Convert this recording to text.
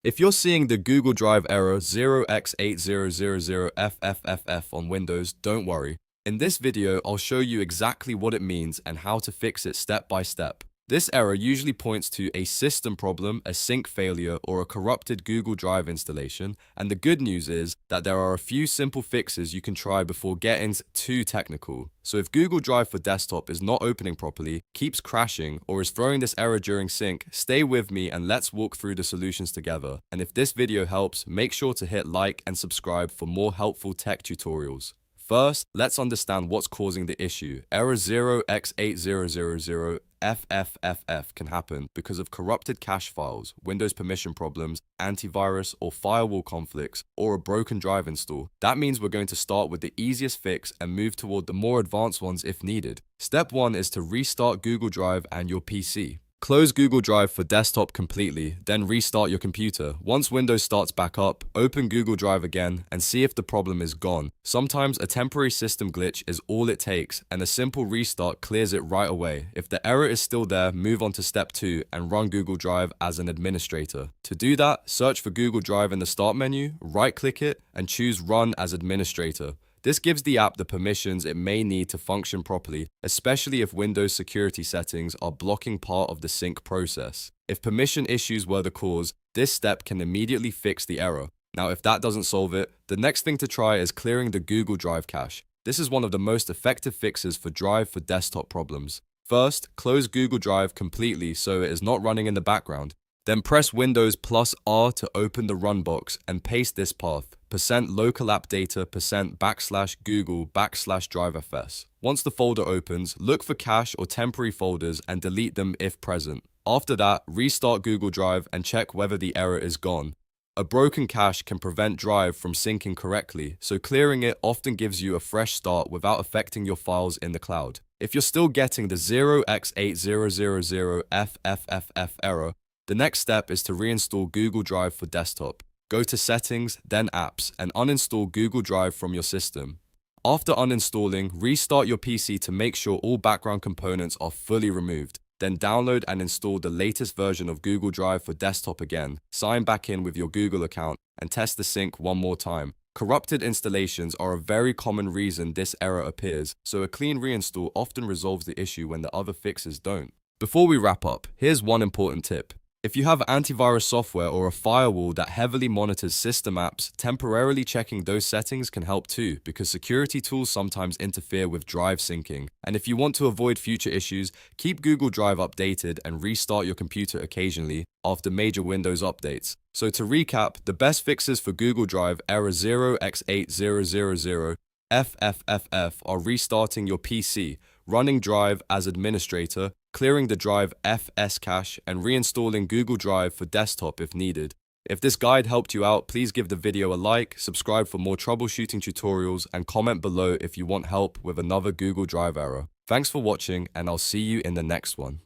If you're seeing the Google Drive error 0X8000Ffff on Windows, don't worry. In this video, I'll show you exactly what it means and how to fix it step by step. This error usually points to a system problem, a sync failure, or a corrupted Google Drive installation, and the good news is that there are a few simple fixes you can try before getting too technical. So if Google Drive for desktop is not opening properly, keeps crashing, or is throwing this error during sync, stay with me and let's walk through the solutions together. And if this video helps, make sure to hit like and subscribe for more helpful tech tutorials. First, let's understand what's causing the issue. Error 0X8000Ffff can happen because of corrupted cache files, Windows permission problems, antivirus or firewall conflicts, or a broken drive install. That means we're going to start with the easiest fix and move toward the more advanced ones if needed. Step 1 is to restart Google Drive and your PC. Close Google Drive for desktop completely, then restart your computer. Once Windows starts back up, open Google Drive again and see if the problem is gone. Sometimes a temporary system glitch is all it takes, and a simple restart clears it right away. If the error is still there, move on to step 2 and run Google Drive as an administrator. To do that, search for Google Drive in the Start menu, right-click it, and choose Run as Administrator. This gives the app the permissions it may need to function properly, especially if Windows security settings are blocking part of the sync process. If permission issues were the cause, this step can immediately fix the error. Now, if that doesn't solve it, the next thing to try is clearing the Google Drive cache. This is one of the most effective fixes for Drive for desktop problems. First, close Google Drive completely so it is not running in the background. Then press Windows plus R to open the run box and paste this path, %localappdata %/Google/DriveFs. Once the folder opens, look for cache or temporary folders and delete them if present. After that, restart Google Drive and check whether the error is gone. A broken cache can prevent Drive from syncing correctly, so clearing it often gives you a fresh start without affecting your files in the cloud. If you're still getting the 0X8000Ffff error, the next step is to reinstall Google Drive for desktop. Go to Settings, then Apps, and uninstall Google Drive from your system. After uninstalling, restart your PC to make sure all background components are fully removed. Then download and install the latest version of Google Drive for desktop again. Sign back in with your Google account and test the sync one more time. Corrupted installations are a very common reason this error appears, so a clean reinstall often resolves the issue when the other fixes don't. Before we wrap up, here's one important tip. If you have antivirus software or a firewall that heavily monitors system apps, temporarily checking those settings can help too, because security tools sometimes interfere with drive syncing. And if you want to avoid future issues, keep Google Drive updated and restart your computer occasionally after major Windows updates. So to recap, the best fixes for Google Drive error 0X8000Ffff are restarting your PC, running Drive as administrator, clearing the Drive FS cache, and reinstalling Google Drive for desktop if needed. If this guide helped you out, please give the video a like, subscribe for more troubleshooting tutorials, and comment below if you want help with another Google Drive error. Thanks for watching, and I'll see you in the next one.